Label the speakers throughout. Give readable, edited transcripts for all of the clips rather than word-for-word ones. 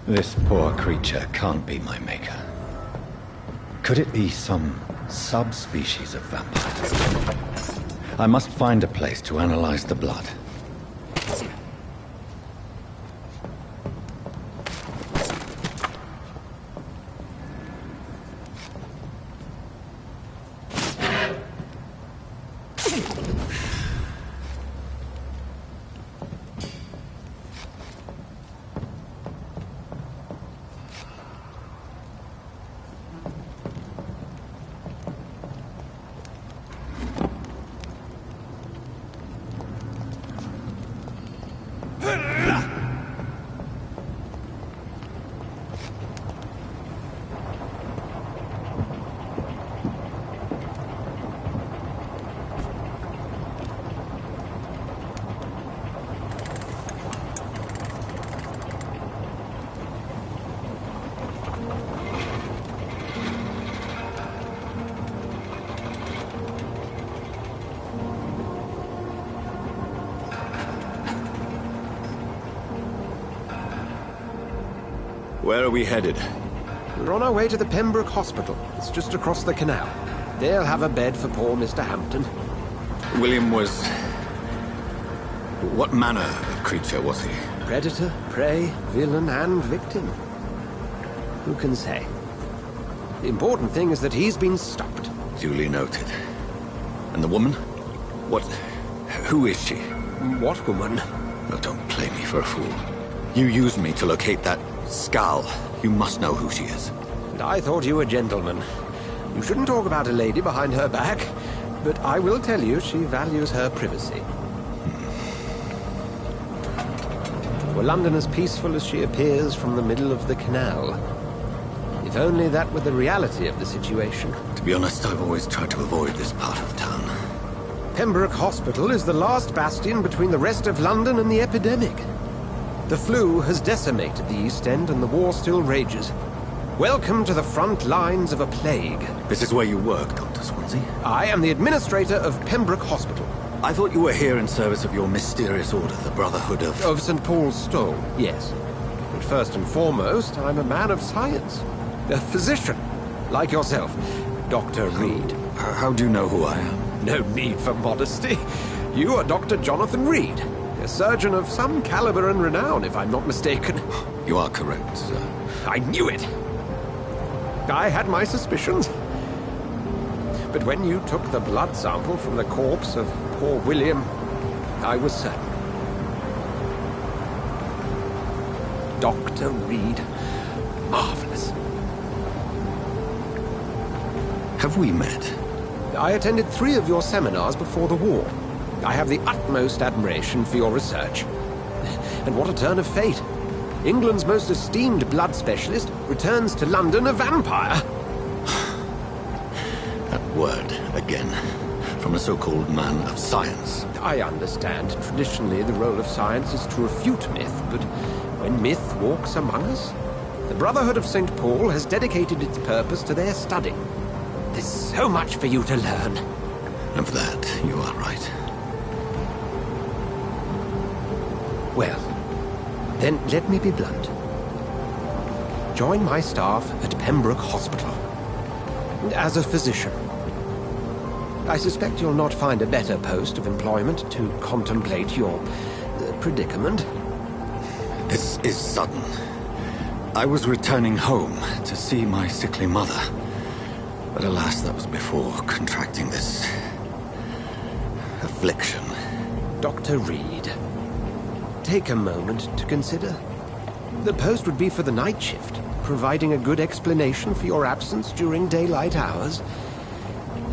Speaker 1: This poor creature can't be my maker. Could it be some subspecies of vampire? I must find a place to analyze the blood.
Speaker 2: Where are we headed?
Speaker 3: We're on our way to the Pembroke Hospital. It's just across the canal. They'll have a bed for poor Mr. Hampton.
Speaker 2: William was... What manner of creature was he?
Speaker 3: Predator, prey, villain, and victim. Who can say? The important thing is that he's been stopped.
Speaker 2: Duly noted. And the woman? What... Who is she?
Speaker 3: What woman?
Speaker 2: Oh, don't play me for a fool. You used me to locate that Skal. You must know who she is.
Speaker 3: And I thought you a gentleman. You shouldn't talk about a lady behind her back, but I will tell you she values her privacy. Were London as peaceful as she appears from the middle of the canal? If only that were the reality of the situation.
Speaker 2: To be honest, I've always tried to avoid this part of town.
Speaker 3: Pembroke Hospital is the last bastion between the rest of London and the epidemic. The flu has decimated the East End and the war still rages. Welcome to the front lines of a plague.
Speaker 2: This is where you work, Dr. Swansea?
Speaker 3: I am the administrator of Pembroke Hospital.
Speaker 2: I thought you were here in service of your mysterious order, the Brotherhood of...
Speaker 3: Of St. Paul's Stole, yes. But first and foremost, I'm a man of science. A physician, like yourself, Dr. Reed.
Speaker 2: How do you know who I am?
Speaker 3: No need for modesty. You are Dr. Jonathan Reed, a surgeon of some caliber and renown, if I'm not mistaken.
Speaker 2: You are correct, sir.
Speaker 3: I knew it! I had my suspicions. But when you took the blood sample from the corpse of poor William, I was certain. Dr. Reed. Marvelous.
Speaker 2: Have we met?
Speaker 3: I attended 3 of your seminars before the war. I have the utmost admiration for your research. And what a turn of fate. England's most esteemed blood specialist returns to London a vampire.
Speaker 2: That word, again. From a so-called man of science.
Speaker 3: I understand. Traditionally, the role of science is to refute myth, but when myth walks among us, the Brotherhood of St. Paul has dedicated its purpose to their study. There's so much for you to learn.
Speaker 2: Of that, you are right.
Speaker 3: Well, then let me be blunt. Join my staff at Pembroke Hospital. As a physician. I suspect you'll not find a better post of employment to contemplate your predicament.
Speaker 2: This is sudden. I was returning home to see my sickly mother. But alas, that was before contracting this... affliction.
Speaker 3: Dr. Reed, take a moment to consider. The post would be for the night shift, providing a good explanation for your absence during daylight hours.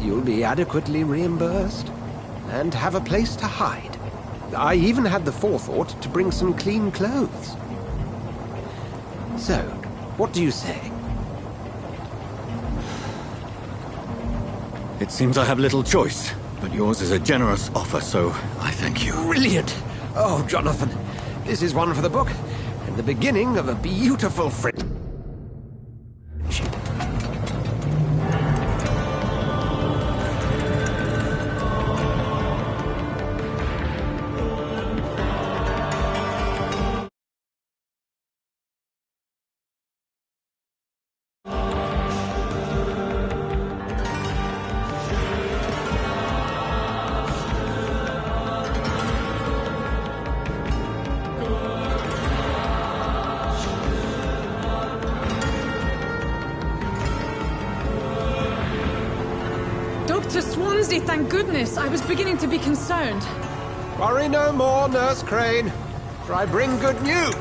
Speaker 3: You'll be adequately reimbursed, and have a place to hide. I even had the forethought to bring some clean clothes. So, what do you say?
Speaker 2: It seems I have little choice, but yours is a generous offer, so I thank you.
Speaker 3: Brilliant! Oh, Jonathan, this is one for the book, and the beginning of a beautiful friendship.
Speaker 4: Swansea, thank goodness. I was beginning to be concerned.
Speaker 3: Worry no more, Nurse Crane, for I bring good news.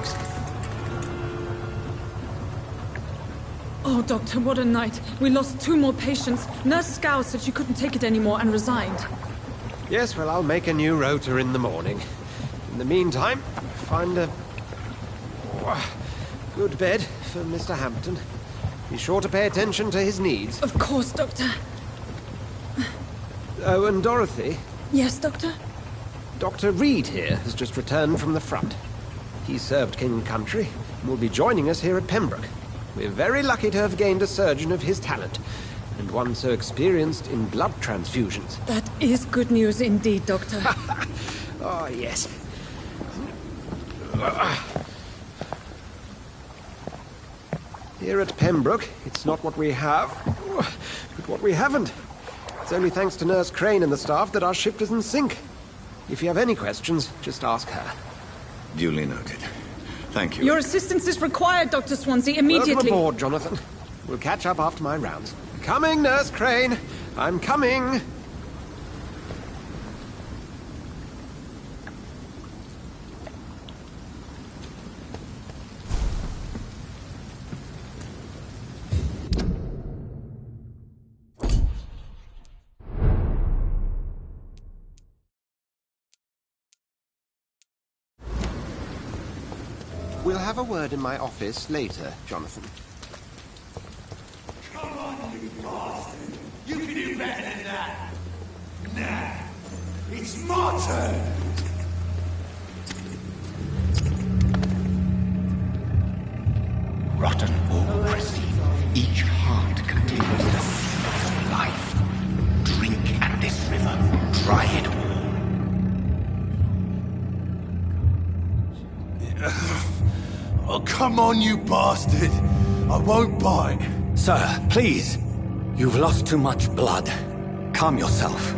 Speaker 4: Oh, Doctor, what a night. We lost 2 more patients. Nurse Scow said she couldn't take it anymore and resigned.
Speaker 3: Yes, well, I'll make a new rota in the morning. In the meantime, find a good bed for Mr. Hampton. Be sure to pay attention to his needs.
Speaker 4: Of course, Doctor.
Speaker 3: Oh, and Dorothy,
Speaker 4: Yes, Doctor?
Speaker 3: Dr. Reed here has just returned from the front. He served King and Country and will be joining us here at Pembroke. We're very lucky to have gained a surgeon of his talent, and one so experienced in blood transfusions.
Speaker 4: That is good news indeed, Doctor.
Speaker 3: Oh, yes. Here at Pembroke, it's not what we have, but what we haven't. It's only thanks to Nurse Crane and the staff that our ship doesn't sink. If you have any questions, just ask her.
Speaker 2: Duly noted. Thank you.
Speaker 4: Your assistance is required, Dr. Swansea, immediately.
Speaker 3: Welcome aboard, Jonathan. We'll catch up after my rounds. Coming, Nurse Crane. I'm coming. We'll have a word in my office later, Jonathan.
Speaker 5: Come on, you bastard! You can do better than that! Nah, it's my turn!
Speaker 6: Rotten or pristine, each heart contains the source of life. Drink at this river, try it all.
Speaker 5: Oh, come on, you bastard! I won't bite!
Speaker 1: Sir, please. You've lost too much blood. Calm yourself.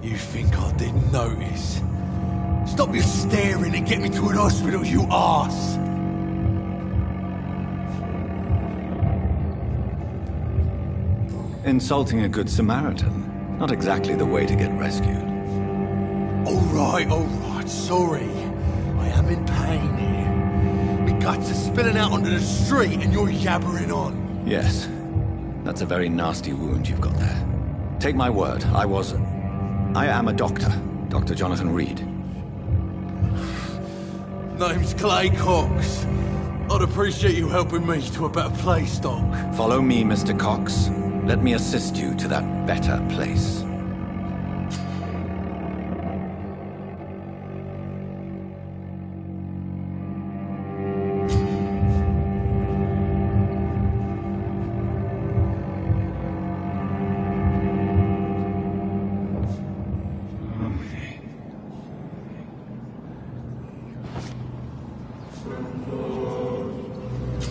Speaker 5: You think I didn't notice? Stop your staring and get me to an hospital, you arse!
Speaker 1: Insulting a good Samaritan. Not exactly the way to get rescued.
Speaker 5: Alright, sorry. I am in pain here. My guts are spilling out onto the street and you're yabbering on.
Speaker 1: Yes. That's a very nasty wound you've got there. Take my word, I am a doctor. Dr. Jonathan Reed.
Speaker 5: Name's Clay Cox. I'd appreciate you helping me to a better place, Doc.
Speaker 1: Follow me, Mr. Cox. Let me assist you to that better place.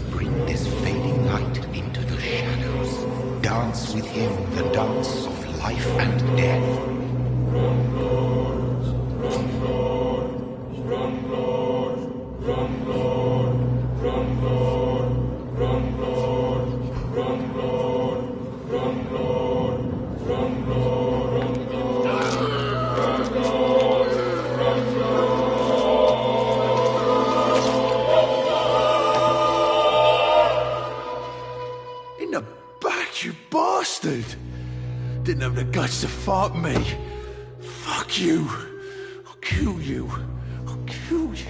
Speaker 6: Bring this fading light into the shadows. Dance with him the dance of life and death.
Speaker 5: In the back, you bastard! Didn't have the guts to fight me. Fuck you. I'll kill you. I'll kill you.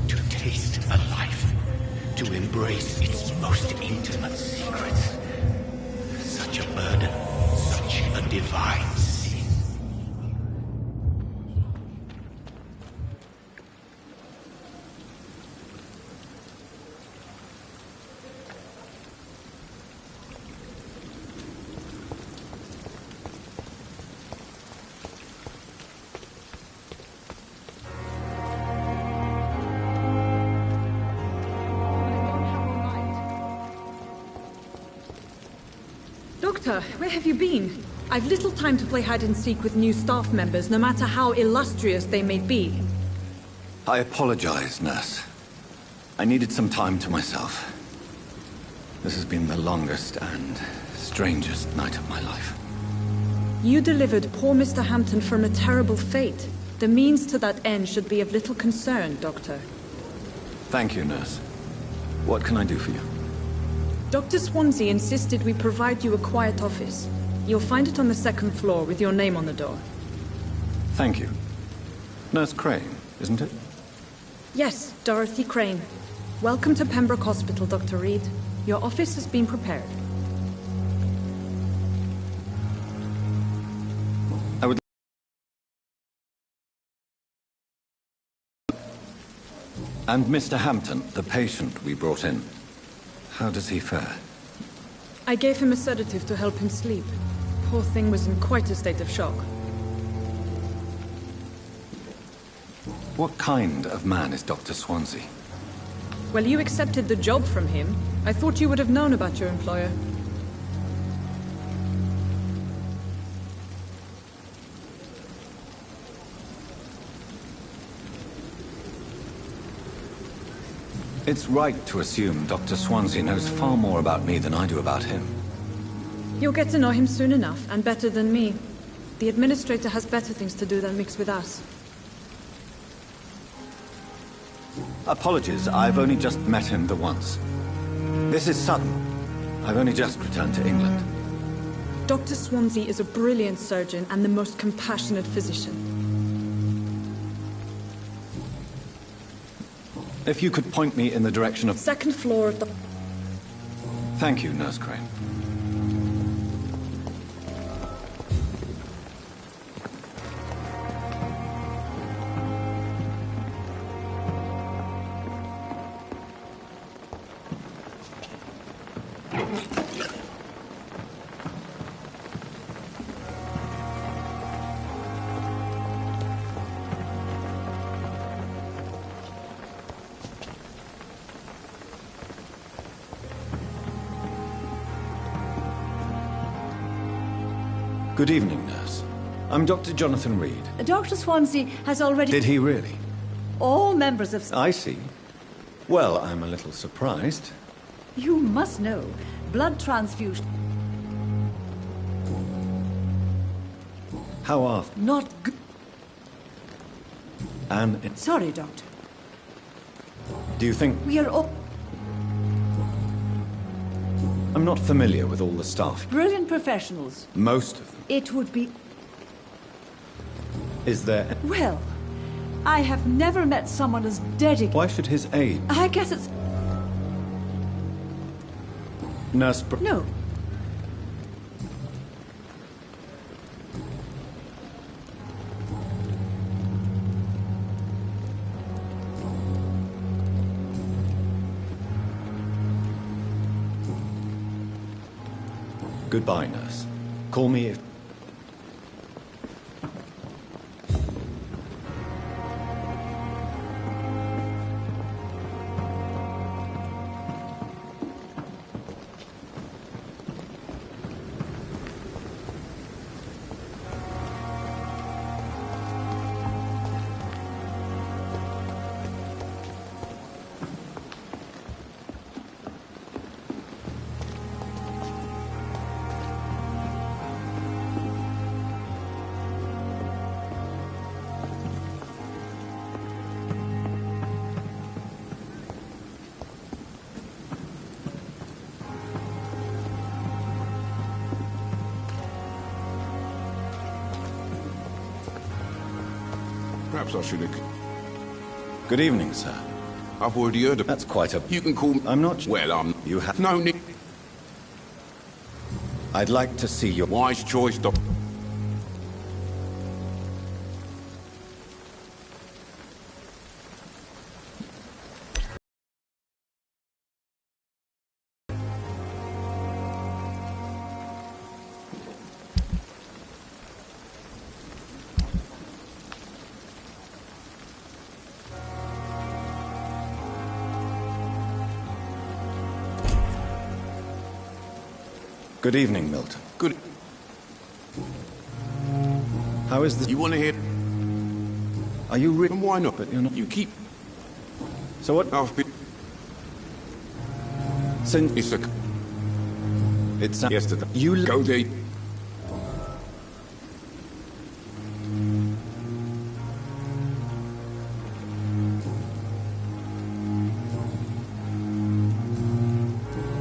Speaker 6: To taste a life, to embrace its most intimate secrets. Such a burden, such a divine sin.
Speaker 4: Doctor, Doctor, where have you been? I've little time to play hide-and-seek with new staff members, no matter how illustrious they may be.
Speaker 1: I apologize, nurse. I needed some time to myself. This has been the longest and strangest night of my life.
Speaker 4: You delivered poor Mr. Hampton from a terrible fate. The means to that end should be of little concern, Doctor.
Speaker 1: Thank you, nurse. What can I do for you?
Speaker 4: Dr. Swansea insisted we provide you a quiet office. You'll find it on the second floor with your name on the door.
Speaker 1: Thank you. Nurse Crane, isn't it?
Speaker 4: Yes, Dorothy Crane. Welcome to Pembroke Hospital, Dr. Reed. Your office has been prepared.
Speaker 1: I would... And Mr. Hampton, the patient we brought in. How does he fare?
Speaker 4: I gave him a sedative to help him sleep. Poor thing was in quite a state of shock.
Speaker 1: What kind of man is Dr. Swansea?
Speaker 4: Well, you accepted the job from him. I thought you would have known about your employer.
Speaker 1: It's right to assume Dr. Swansea knows far more about me than I do about him.
Speaker 4: You'll get to know him soon enough, and better than me. The administrator has better things to do than mix with us.
Speaker 1: Apologies, I've only just met him the once. This is sudden. I've only just returned to England.
Speaker 4: Dr. Swansea is a brilliant surgeon and the most compassionate physician.
Speaker 1: If you could point me in the direction of...
Speaker 4: Second floor of the...
Speaker 1: Thank you, Nurse Crane. Good evening, nurse. I'm Dr. Jonathan Reed.
Speaker 7: Dr. Swansea has already...
Speaker 1: Did he really?
Speaker 7: All members of...
Speaker 1: I see. Well, I'm a little surprised.
Speaker 7: You must know. Blood transfusion...
Speaker 1: How often?
Speaker 7: Not good...
Speaker 1: And
Speaker 7: Sorry, Doctor.
Speaker 1: do you think...
Speaker 7: We are all
Speaker 1: I'm not familiar with all the staff.
Speaker 7: brilliant professionals.
Speaker 1: Most of them.
Speaker 7: It would be...
Speaker 1: Is there...
Speaker 7: Well, I have never met someone as dedicated...
Speaker 1: Why should his aide...
Speaker 7: I guess it's...
Speaker 1: Nurse...
Speaker 7: No.
Speaker 1: Goodbye, nurse. Call me if...
Speaker 8: Perhaps I should have...
Speaker 1: Good evening, sir.
Speaker 8: I've already heard of...
Speaker 1: That's quite a...
Speaker 8: You can call me...
Speaker 1: I'm not...
Speaker 8: Well,
Speaker 1: You have...
Speaker 8: No need...
Speaker 1: I'd like to see your...
Speaker 8: Wise choice, Doctor.
Speaker 1: Good evening, Milton.
Speaker 8: Good.
Speaker 1: How is this?
Speaker 8: You want to hear?
Speaker 1: Are you
Speaker 8: And why not?
Speaker 1: But you're not.
Speaker 8: You keep.
Speaker 1: So what?
Speaker 8: I've been.
Speaker 1: Since
Speaker 8: It's a.
Speaker 1: it's
Speaker 8: Yesterday.
Speaker 1: you
Speaker 8: Go there.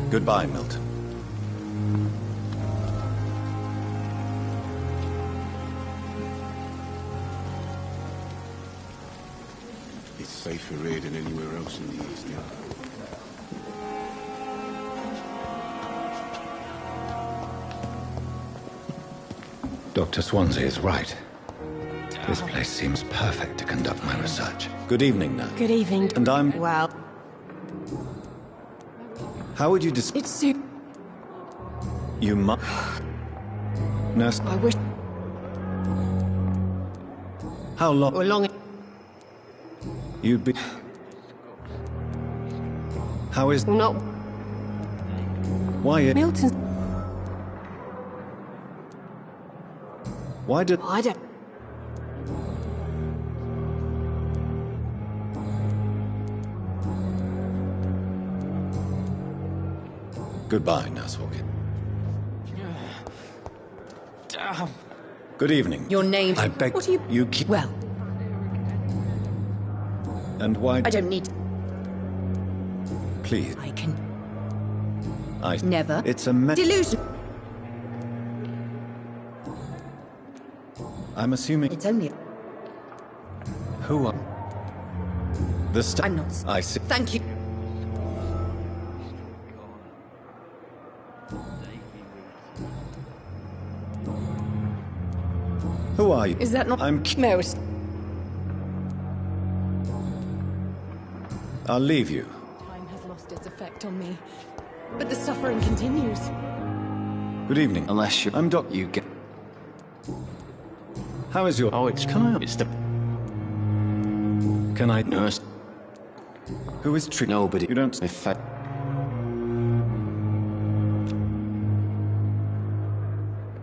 Speaker 1: Goodbye, Milton.
Speaker 8: It's safer here than anywhere else in the East, yeah.
Speaker 1: Dr. Swansea is right. This place seems perfect to conduct my research. Good evening, Nurse.
Speaker 9: Good evening.
Speaker 1: And I'm...
Speaker 9: Well,
Speaker 1: How would you describe...
Speaker 9: it's Sue.
Speaker 1: You must... Nurse,
Speaker 9: I wish
Speaker 1: how long...
Speaker 9: or long.
Speaker 1: You'd be... How is...
Speaker 9: Not
Speaker 1: Why...
Speaker 9: Milton.
Speaker 1: Why did...
Speaker 9: I don't.
Speaker 1: Goodbye, Nurse Hawkins.
Speaker 9: Damn.
Speaker 1: Good evening.
Speaker 9: Your name.
Speaker 1: I beg...
Speaker 9: What are you?
Speaker 1: You keep...
Speaker 9: Well,
Speaker 1: And why...
Speaker 9: I don't need.
Speaker 1: Please.
Speaker 9: I can
Speaker 1: I...
Speaker 9: never.
Speaker 1: It's a me...
Speaker 9: Delusion.
Speaker 1: I'm assuming...
Speaker 9: It's only.
Speaker 1: Who are... The
Speaker 9: I'm not.
Speaker 1: I see.
Speaker 9: Thank you.
Speaker 1: Who are you?
Speaker 9: Is that not?
Speaker 1: I'm...
Speaker 9: Most.
Speaker 1: I'll leave you.
Speaker 9: Time has lost its effect on me, but the suffering continues.
Speaker 1: Good evening.
Speaker 2: Unless you...
Speaker 1: I'm Doc...
Speaker 2: You get...
Speaker 1: How is your...
Speaker 2: Oh, it's kind of... It's the...
Speaker 1: Can I...
Speaker 2: Nurse.
Speaker 1: Who is treating...
Speaker 2: Nobody.
Speaker 1: You don't...
Speaker 2: If I...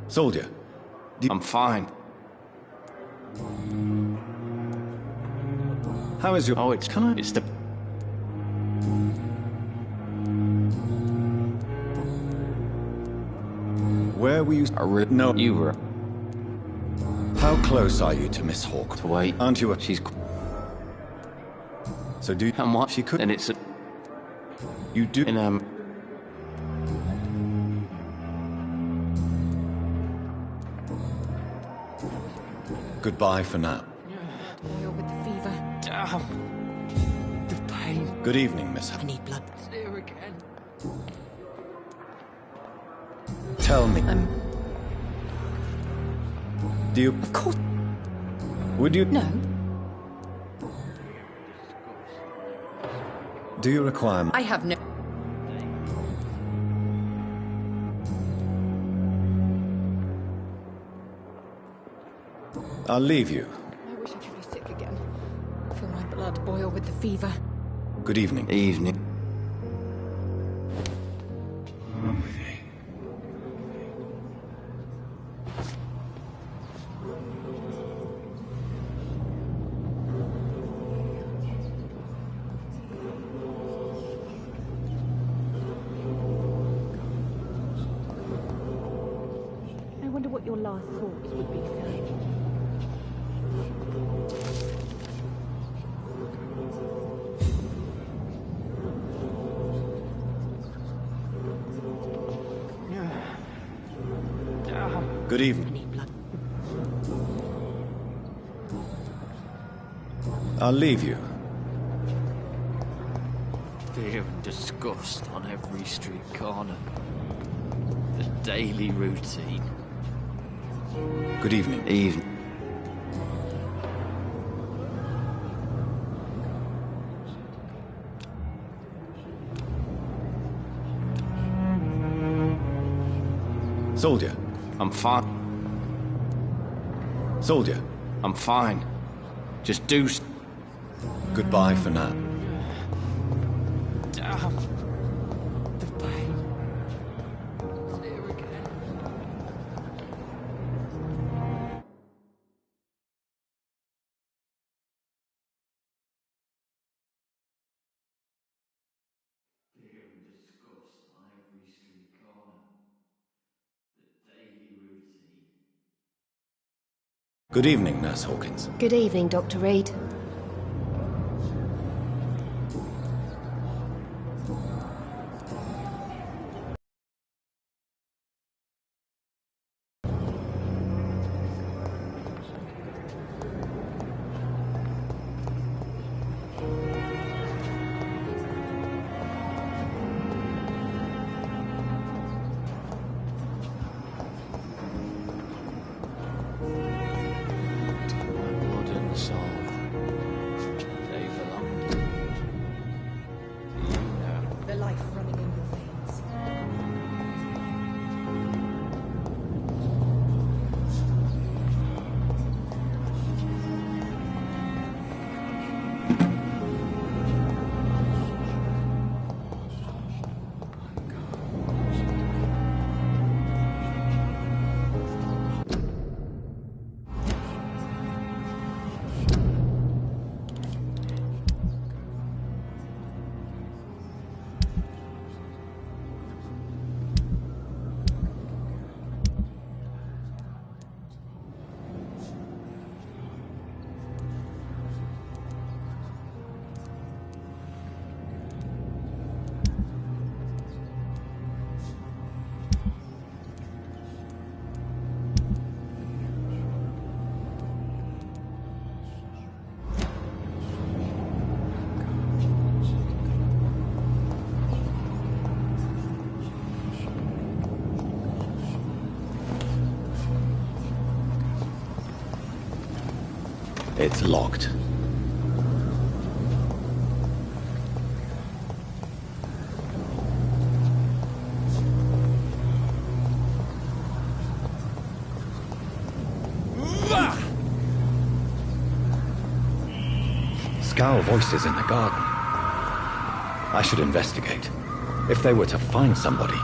Speaker 1: Soldier.
Speaker 2: I'm fine.
Speaker 1: How is your...
Speaker 2: Oh, it's kind of... It's the...
Speaker 1: Where were you... No.
Speaker 2: You were...
Speaker 1: How close are you to Miss Hawk?
Speaker 2: To wait.
Speaker 1: Aren't you a...
Speaker 2: She's...
Speaker 1: So do...
Speaker 2: And what?
Speaker 1: She could...
Speaker 2: And it's a...
Speaker 1: You do...
Speaker 2: In,
Speaker 1: Goodbye for now.
Speaker 9: Boil with the fever.
Speaker 2: Damn. The pain.
Speaker 1: Good evening, Miss...
Speaker 9: I need blood.
Speaker 2: There again.
Speaker 1: Tell me. Do you...
Speaker 9: Of course.
Speaker 1: Would you...
Speaker 9: No.
Speaker 1: Do you require...
Speaker 9: I have no.
Speaker 1: I'll leave you.
Speaker 9: I wish I could be sick again. Feel my blood boil with the fever.
Speaker 1: Good evening.
Speaker 2: Evening.
Speaker 7: I wonder what your last thoughts would be, sir.
Speaker 1: Good
Speaker 9: I
Speaker 1: evening.
Speaker 9: need blood.
Speaker 1: I'll leave you.
Speaker 10: Fear and disgust on every street corner. The daily routine.
Speaker 1: Good evening.
Speaker 2: Evening.
Speaker 1: Soldier.
Speaker 2: I'm fine.
Speaker 1: Soldier.
Speaker 2: I'm fine. Just do...
Speaker 1: Goodbye for now.
Speaker 10: Damn. The pain. There again.
Speaker 1: Good evening, Nurse Hawkins.
Speaker 11: Good evening, Dr. Reed.
Speaker 1: It's locked. Scowl voices in the garden. I should investigate. If they were to find somebody.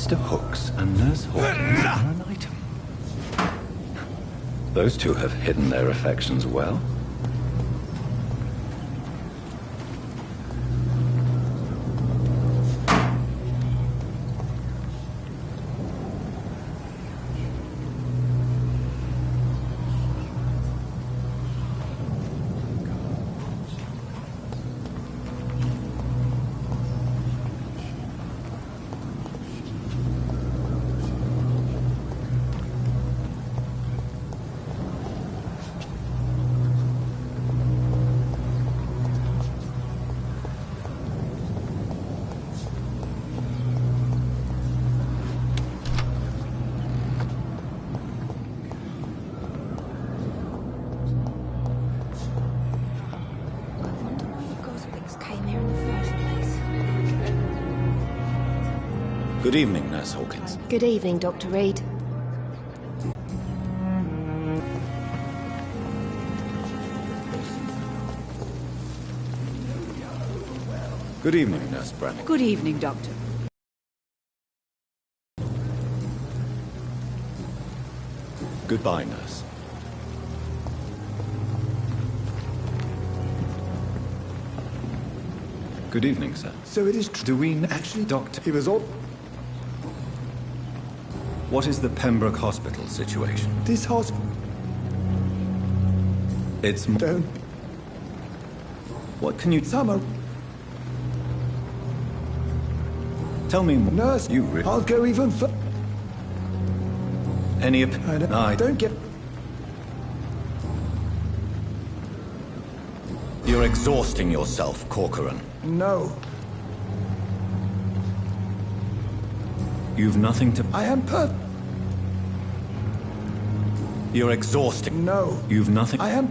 Speaker 1: Mr. Hooks and Nurse Hawkins are an item. Those two have hidden their affections well. Good evening, Nurse Hawkins.
Speaker 11: Good evening, Dr. Reed.
Speaker 1: Good evening, Nurse Brannigan.
Speaker 7: Good evening, Doctor.
Speaker 1: Goodbye, Nurse. Good evening, sir.
Speaker 5: So it is
Speaker 1: Do we actually, Doctor?
Speaker 5: He was all...
Speaker 1: What is the Pembroke Hospital situation?
Speaker 5: This hospital...
Speaker 1: It's...
Speaker 5: Don't...
Speaker 1: What can you...
Speaker 5: Summer...
Speaker 1: Tell me more.
Speaker 5: Nurse,
Speaker 1: You
Speaker 5: I'll go even further.
Speaker 1: Any
Speaker 5: I don't get...
Speaker 1: You're exhausting yourself, Corcoran.
Speaker 5: No.
Speaker 1: You've nothing to...
Speaker 5: I am
Speaker 1: You're exhausting.
Speaker 5: No.
Speaker 1: You've nothing...
Speaker 5: I am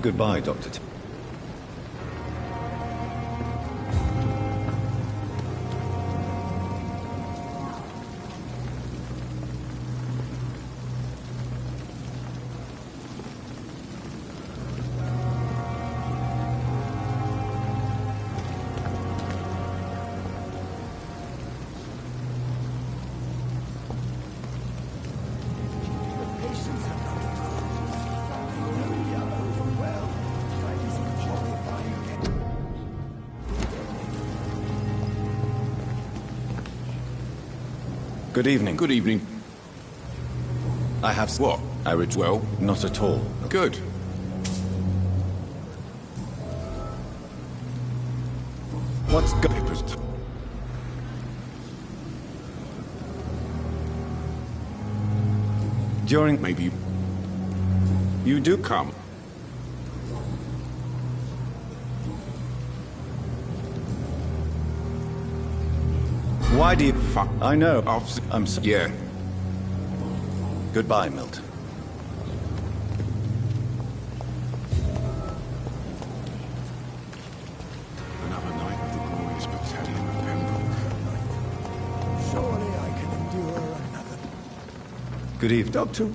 Speaker 1: Goodbye, Dr. T. Good evening.
Speaker 8: Good evening.
Speaker 1: I have...
Speaker 8: What? Well?
Speaker 1: Not at all.
Speaker 8: Good.
Speaker 1: What's
Speaker 8: Papers.
Speaker 1: During...
Speaker 8: Maybe
Speaker 1: You do...
Speaker 8: come.
Speaker 1: Why do you...
Speaker 8: Fuck.
Speaker 1: I know.
Speaker 8: I'm so... Yeah.
Speaker 1: Goodbye, Milton.
Speaker 8: Another night with the glorious battalion of Pembroke.
Speaker 5: Surely I can endure another...
Speaker 1: Good evening.
Speaker 5: Doctor...